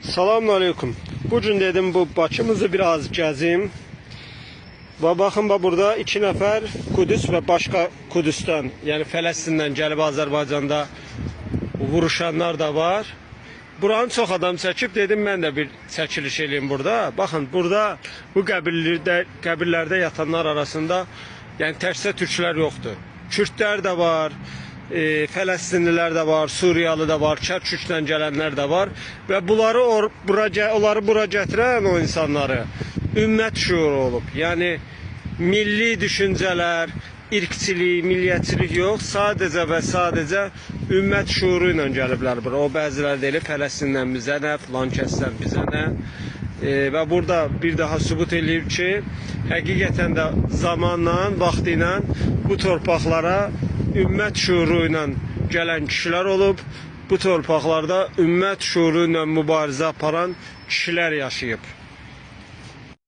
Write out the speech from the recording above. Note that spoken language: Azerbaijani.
Selamünaleyküm. Bugün dedim bu Bakımızı biraz gəzim. Və baxın burada 2 nəfər Kudüs və başqa Kudüsdən, yəni Fələstindən gəlib Azərbaycanda vuruşanlar da var. Buranı çox adam çəkib, dedim mən də bir çəkiliş eləyim burada. Baxın burada bu qəbirlərdə yatanlar arasında yəni təkcə türklər yoxdur. Kürdlər də var, Fələstinlilər də var, Suriyalı da var, Kərkükdən gələnlər də var və onları bura gətirən o insanları ümmət şuuru olub. Yəni milli düşüncələr, irqçilik, milliyyətçilik yox, sadəcə və sadəcə ümmət şuuru ilə gəliblər bura. O bəziləri deyir Fələstindən bizə nə, filan kəsdən bizə nə. Və burada bir daha sübut eləyib ki, həqiqətən də zamanla, vaxtı ilə bu torpaqlara ümmət şuuru ilə gələn kişilər olub. Bu torpaqlarda ümmət şuuru ilə mübarizə aparan kişilər yaşayıb.